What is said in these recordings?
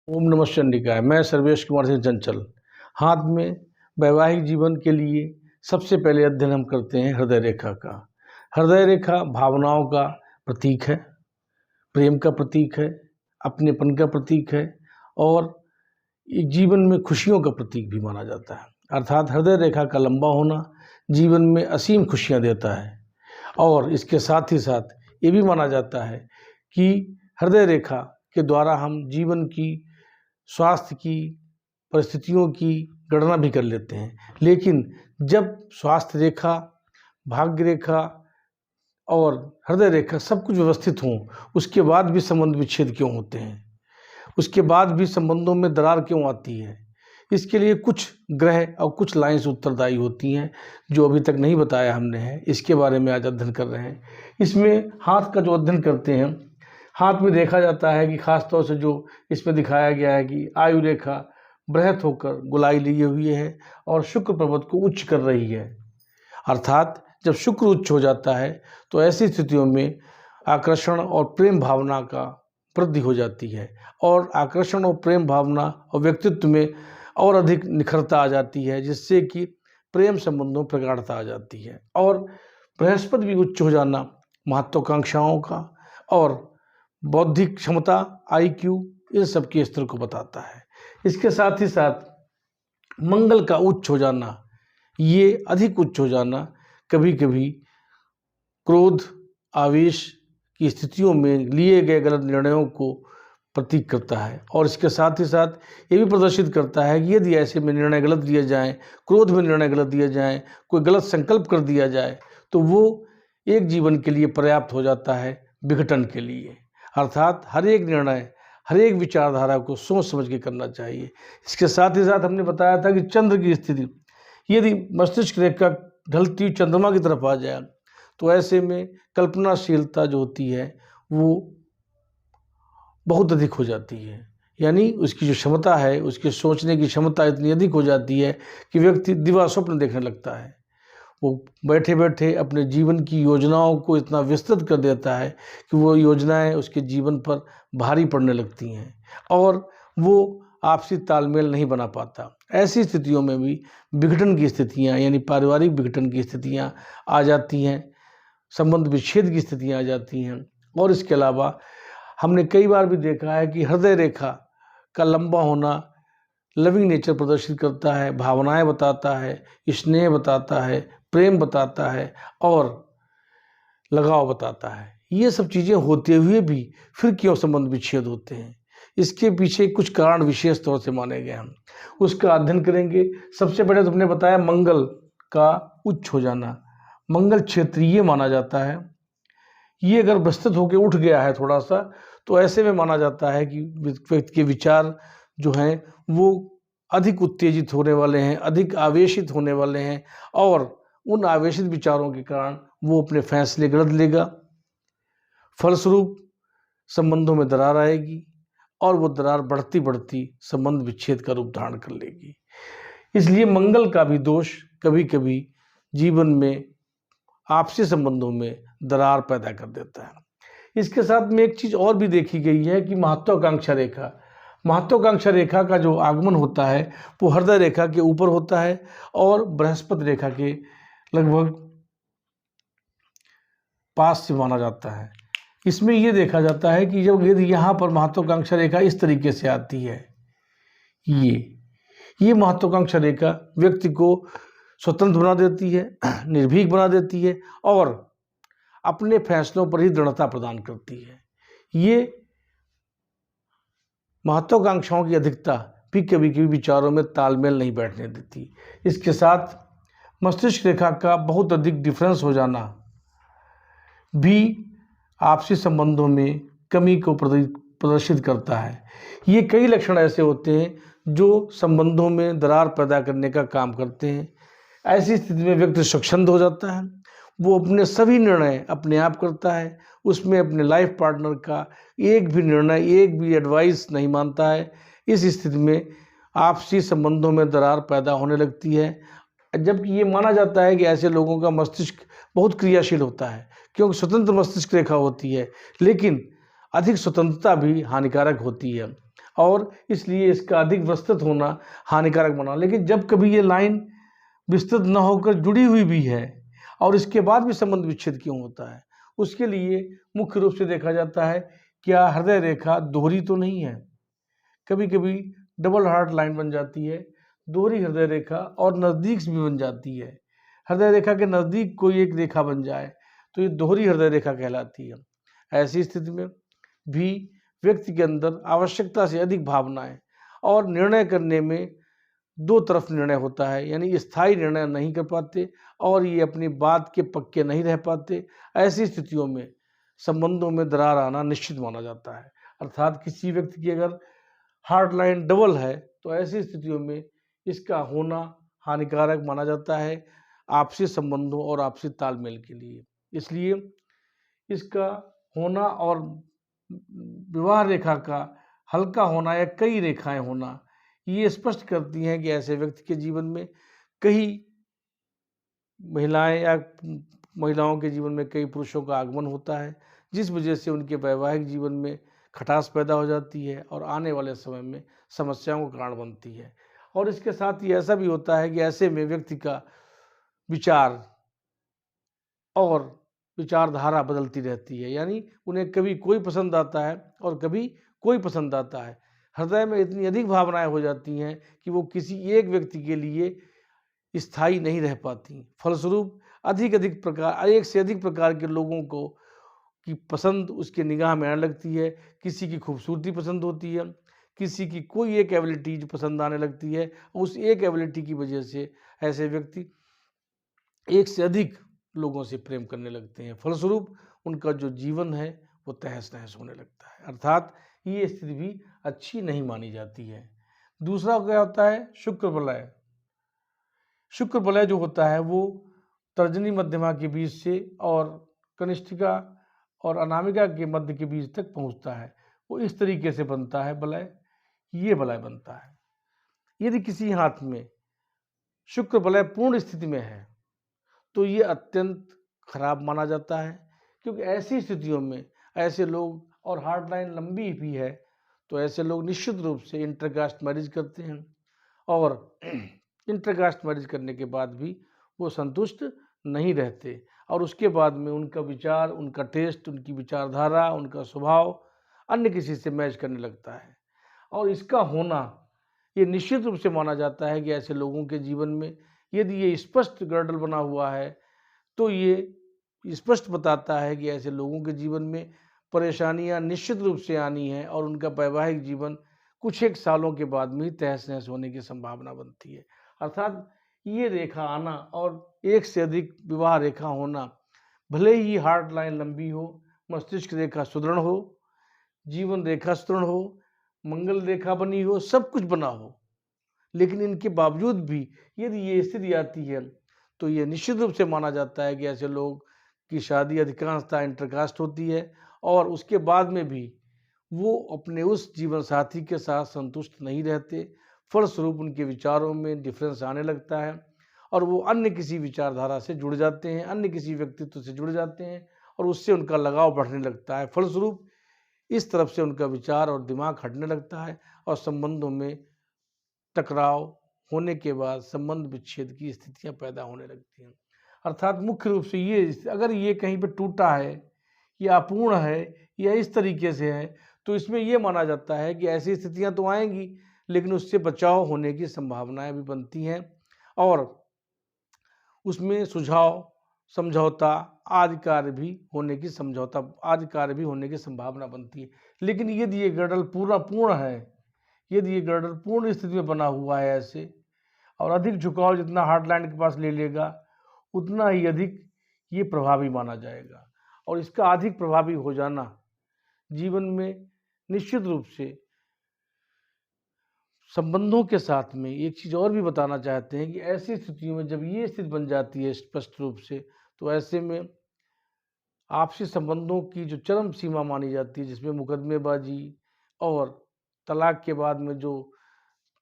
ओम नमः चंडिकाय। मैं सर्वेश कुमार सिंह चंचल। हाथ में वैवाहिक जीवन के लिए सबसे पहले अध्ययन हम करते हैं हृदय रेखा का। हृदय रेखा भावनाओं का प्रतीक है, प्रेम का प्रतीक है, अपनेपन का प्रतीक है और एक जीवन में खुशियों का प्रतीक भी माना जाता है। अर्थात हृदय रेखा का लंबा होना जीवन में असीम खुशियाँ देता है। और इसके साथ ही साथ ये भी माना जाता है कि हृदय रेखा के द्वारा हम जीवन की स्वास्थ्य की परिस्थितियों की गणना भी कर लेते हैं। लेकिन जब स्वास्थ्य रेखा, भाग्य रेखा और हृदय रेखा सब कुछ व्यवस्थित हों, उसके बाद भी संबंध विच्छेद क्यों होते हैं, उसके बाद भी संबंधों में दरार क्यों आती है, इसके लिए कुछ ग्रह और कुछ लाइंस उत्तरदायी होती हैं जो अभी तक नहीं बताया हमने है। इसके बारे में आज अध्ययन कर रहे हैं। इसमें हाथ का जो अध्ययन करते हैं, हाथ में देखा जाता है कि खास तौर से जो इसमें दिखाया गया है कि आयु रेखा बृहत होकर गोलाई लिए हुई है और शुक्र पर्वत को उच्च कर रही है। अर्थात जब शुक्र उच्च हो जाता है तो ऐसी स्थितियों में आकर्षण और प्रेम भावना का वृद्धि हो जाती है और आकर्षण और प्रेम भावना और व्यक्तित्व में और अधिक निखरता आ जाती है, जिससे कि प्रेम संबंधों में प्रगाढ़ता आ जाती है। और बृहस्पति भी उच्च हो जाना महत्वाकांक्षाओं का और बौद्धिक क्षमता, IQ, इन सब के स्तर को बताता है। इसके साथ ही साथ मंगल का उच्च हो जाना, ये अधिक उच्च हो जाना कभी कभी क्रोध, आवेश की स्थितियों में लिए गए गलत निर्णयों को प्रतीक करता है। और इसके साथ ही साथ ये भी प्रदर्शित करता है कि यदि ऐसे में निर्णय गलत दिए जाएं, क्रोध में निर्णय गलत दिए जाएं, कोई गलत संकल्प कर दिया जाए तो वो एक जीवन के लिए पर्याप्त हो जाता है विघटन के लिए। अर्थात हर एक निर्णय, हर एक विचारधारा को सोच समझ के करना चाहिए। इसके साथ ही साथ हमने बताया था कि चंद्र की स्थिति, यदि मस्तिष्क रेखा ढलती चंद्रमा की तरफ आ जाए तो ऐसे में कल्पनाशीलता जो होती है वो बहुत अधिक हो जाती है। यानी उसकी जो क्षमता है, उसके सोचने की क्षमता इतनी अधिक हो जाती है कि व्यक्ति दिवा स्वप्न देखने लगता है। वो बैठे बैठे अपने जीवन की योजनाओं को इतना विस्तृत कर देता है कि वो योजनाएं उसके जीवन पर भारी पड़ने लगती हैं और वो आपसी तालमेल नहीं बना पाता। ऐसी स्थितियों में भी विघटन की स्थितियां, यानी पारिवारिक विघटन की स्थितियां आ जाती हैं, संबंध विच्छेद की स्थितियां आ जाती हैं। और इसके अलावा हमने कई बार भी देखा है कि हृदय रेखा का लंबा होना लविंग नेचर प्रदर्शित करता है, भावनाएं बताता है, स्नेह बताता है, प्रेम बताता है और लगाव बताता है। ये सब चीज़ें होते हुए भी फिर क्यों संबंध विच्छेद होते हैं, इसके पीछे कुछ कारण विशेष तौर से माने गए। हम उसका अध्ययन करेंगे। सबसे पहले तो हमने बताया मंगल का उच्च हो जाना। मंगल क्षेत्रीय माना जाता है। ये अगर विस्तृत होकर उठ गया है थोड़ा सा तो ऐसे में माना जाता है कि व्यक्ति के विचार जो हैं वो अधिक उत्तेजित होने वाले हैं, अधिक आवेशित होने वाले हैं और उन आवेशित विचारों के कारण वो अपने फैसले गलत लेगा। फलस्वरूप संबंधों में दरार आएगी और वो दरार बढ़ती बढ़ती संबंध विच्छेद का रूप धारण कर लेगी। इसलिए मंगल का भी दोष कभी कभी जीवन में आपसी संबंधों में दरार पैदा कर देता है। इसके साथ में एक चीज़ और भी देखी गई है कि महत्वाकांक्षा रेखा, महत्वाकांक्षा रेखा का जो आगमन होता है वो हृदय रेखा के ऊपर होता है और बृहस्पति रेखा के लगभग पास से माना जाता है। इसमें ये देखा जाता है कि जब यदि यहाँ पर महत्वाकांक्षा रेखा इस तरीके से आती है, ये महत्वाकांक्षा रेखा व्यक्ति को स्वतंत्र बना देती है, निर्भीक बना देती है और अपने फैसलों पर ही दृढ़ता प्रदान करती है। ये महत्वाकांक्षाओं की अधिकता भी कभी कभी विचारों में तालमेल नहीं बैठने देती। इसके साथ मस्तिष्क रेखा का बहुत अधिक डिफरेंस हो जाना भी आपसी संबंधों में कमी को प्रदर्शित करता है। ये कई लक्षण ऐसे होते हैं जो संबंधों में दरार पैदा करने का काम करते हैं। ऐसी स्थिति में व्यक्ति स्वच्छंद हो जाता है, वो अपने सभी निर्णय अपने आप करता है, उसमें अपने लाइफ पार्टनर का एक भी निर्णय, एक भी एडवाइस नहीं मानता है। इस स्थिति में आपसी संबंधों में दरार पैदा होने लगती है, जबकि ये माना जाता है कि ऐसे लोगों का मस्तिष्क बहुत क्रियाशील होता है क्योंकि स्वतंत्र मस्तिष्क रेखा होती है, लेकिन अधिक स्वतंत्रता भी हानिकारक होती है और इसलिए इसका अधिक विस्तृत होना हानिकारक बना। लेकिन जब कभी ये लाइन विस्तृत न होकर जुड़ी हुई भी है और इसके बाद भी संबंध विच्छेद क्यों होता है, उसके लिए मुख्य रूप से देखा जाता है क्या हृदय रेखा दोहरी तो नहीं है। कभी कभी डबल हार्ट लाइन बन जाती है, दोहरी हृदय रेखा, और नज़दीक भी बन जाती है। हृदय रेखा के नज़दीक कोई एक रेखा बन जाए तो ये दोहरी हृदय रेखा कहलाती है। ऐसी स्थिति में भी व्यक्ति के अंदर आवश्यकता से अधिक भावनाएं और निर्णय करने में दो तरफ निर्णय होता है, यानी स्थायी निर्णय नहीं कर पाते और ये अपनी बात के पक्के नहीं रह पाते। ऐसी स्थितियों में संबंधों में दरार आना निश्चित माना जाता है। अर्थात किसी व्यक्ति की अगर हार्ट लाइन डबल है तो ऐसी स्थितियों में इसका होना हानिकारक माना जाता है आपसी संबंधों और आपसी तालमेल के लिए। इसलिए इसका होना और विवाह रेखा का हल्का होना या कई रेखाएं होना ये स्पष्ट करती हैं कि ऐसे व्यक्ति के जीवन में कई महिलाएं या महिलाओं के जीवन में कई पुरुषों का आगमन होता है, जिस वजह से उनके वैवाहिक जीवन में खटास पैदा हो जाती है और आने वाले समय में समस्याओं का कारण बनती है। और इसके साथ ही ऐसा भी होता है कि ऐसे में व्यक्ति का विचार और विचारधारा बदलती रहती है, यानी उन्हें कभी कोई पसंद आता है और कभी कोई पसंद आता है। हृदय में इतनी अधिक भावनाएं हो जाती हैं कि वो किसी एक व्यक्ति के लिए स्थायी नहीं रह पाती। फलस्वरूप एक से अधिक प्रकार के लोगों को की पसंद उसके निगाह में आने लगती है। किसी की खूबसूरती पसंद होती है, किसी की कोई एक एबिलिटी जो पसंद आने लगती है। उस एक एबिलिटी की वजह से ऐसे व्यक्ति एक से अधिक लोगों से प्रेम करने लगते हैं। फलस्वरूप उनका जो जीवन है वो तहस नहस होने लगता है। अर्थात ये स्थिति भी अच्छी नहीं मानी जाती है। दूसरा क्या होता है, शुक्र वलय। शुक्र वलय जो होता है वो तर्जनी मध्यमा के बीच से और कनिष्ठिका और अनामिका के मध्य के बीच तक पहुंचता है। वो इस तरीके से बनता है वलय, ये वलय बनता है। यदि किसी हाथ में शुक्र वलय पूर्ण स्थिति में है तो ये अत्यंत खराब माना जाता है, क्योंकि ऐसी स्थितियों में ऐसे लोग, और हार्ट लाइन लंबी भी है तो ऐसे लोग निश्चित रूप से इंटरकास्ट मैरिज करते हैं और इंटरकास्ट मैरिज करने के बाद भी वो संतुष्ट नहीं रहते और उसके बाद में उनका विचार, उनका टेस्ट, उनकी विचारधारा, उनका स्वभाव अन्य किसी से मैच करने लगता है। और इसका होना ये निश्चित रूप से माना जाता है कि ऐसे लोगों के जीवन में यदि ये स्पष्ट गर्डल बना हुआ है तो ये स्पष्ट बताता है कि ऐसे लोगों के जीवन में परेशानियां निश्चित रूप से आनी है और उनका वैवाहिक जीवन कुछ एक सालों के बाद में ही तहस नहस होने की संभावना बनती है। अर्थात ये रेखा आना और एक से अधिक विवाह रेखा होना, भले ही हार्ट लाइन लंबी हो, मस्तिष्क रेखा सुदृढ़ हो, जीवन रेखा सुदृढ़ हो, मंगल रेखा बनी हो, सब कुछ बना हो, लेकिन इनके बावजूद भी यदि ये स्थिति आती है तो ये निश्चित रूप से माना जाता है कि ऐसे लोग की शादी अधिकांशतः इंटरकास्ट होती है और उसके बाद में भी वो अपने उस जीवन साथी के साथ संतुष्ट नहीं रहते। फलस्वरूप उनके विचारों में डिफरेंस आने लगता है और वो अन्य किसी विचारधारा से जुड़ जाते हैं, अन्य किसी व्यक्तित्व से जुड़ जाते हैं और उससे उनका लगाव बढ़ने लगता है। फलस्वरूप इस तरफ से उनका विचार और दिमाग हटने लगता है और संबंधों में टकराव होने के बाद संबंध विच्छेद की स्थितियां पैदा होने लगती हैं। अर्थात मुख्य रूप से ये, अगर ये कहीं पर टूटा है या अपूर्ण है या इस तरीके से है तो इसमें यह माना जाता है कि ऐसी स्थितियां तो आएंगी लेकिन उससे बचाव होने की संभावनाएं भी बनती हैं और उसमें सुझाव, समझौता आदि कार्य भी होने की संभावना बनती है। लेकिन यदि ये गर्डल पूरा पूर्ण है, यदि ये गर्डल पूर्ण स्थिति में बना हुआ है ऐसे, और अधिक झुकाव जितना हार्ट लाइन के पास ले लेगा उतना ही अधिक ये प्रभावी माना जाएगा और इसका अधिक प्रभावी हो जाना जीवन में निश्चित रूप से संबंधों के साथ में एक चीज़ और भी बताना चाहते हैं कि ऐसी स्थितियों में जब ये स्थिति बन जाती है स्पष्ट रूप से, तो ऐसे में आपसी संबंधों की जो चरम सीमा मानी जाती है, जिसमें मुकदमेबाजी और तलाक के बाद में जो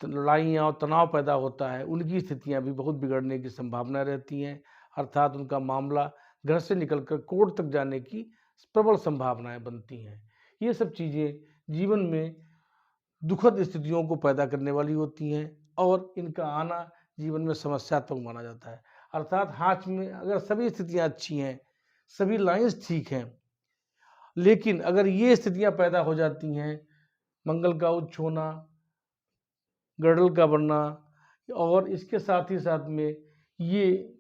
लड़ाइयाँ और तनाव पैदा होता है, उनकी स्थितियाँ भी बहुत बिगड़ने की संभावना रहती हैं। अर्थात उनका मामला घर से निकलकर कोर्ट तक जाने की प्रबल संभावनाएं बनती हैं। ये सब चीज़ें जीवन में दुखद स्थितियों को पैदा करने वाली होती हैं और इनका आना जीवन में समस्यात्मक माना जाता है। अर्थात हाथ में अगर सभी स्थितियां अच्छी हैं, सभी लाइंस ठीक हैं, लेकिन अगर ये स्थितियां पैदा हो जाती हैं, मंगल का उच्च होना, गड़ल का बनना और इसके साथ ही साथ में ये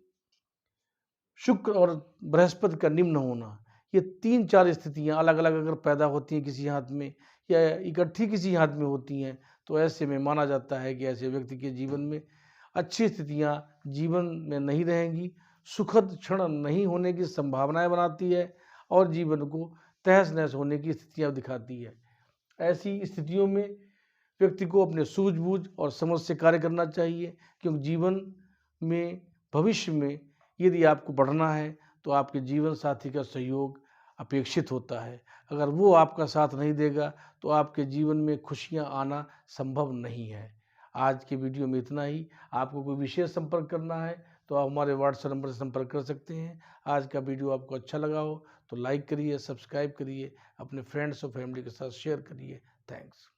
शुक्र और बृहस्पति का निम्न होना, ये 3-4 स्थितियाँ अलग-अलग अगर पैदा होती हैं किसी हाथ में या इकट्ठी किसी हाथ में होती हैं, तो ऐसे में माना जाता है कि ऐसे व्यक्ति के जीवन में अच्छी स्थितियाँ जीवन में नहीं रहेंगी, सुखद क्षण नहीं होने की संभावनाएँ बनाती है और जीवन को तहस-नहस होने की स्थितियाँ दिखाती है। ऐसी स्थितियों में व्यक्ति को अपने सूझबूझ और समझ से कार्य करना चाहिए, क्योंकि जीवन में भविष्य में यदि आपको बढ़ना है तो आपके जीवन साथी का सहयोग अपेक्षित होता है। अगर वो आपका साथ नहीं देगा तो आपके जीवन में खुशियाँ आना संभव नहीं है। आज के वीडियो में इतना ही। आपको कोई विशेष संपर्क करना है तो आप हमारे व्हाट्सएप नंबर से संपर्क कर सकते हैं। आज का वीडियो आपको अच्छा लगा हो तो लाइक करिए, सब्सक्राइब करिए, अपने फ्रेंड्स और फैमिली के साथ शेयर करिए। थैंक्स।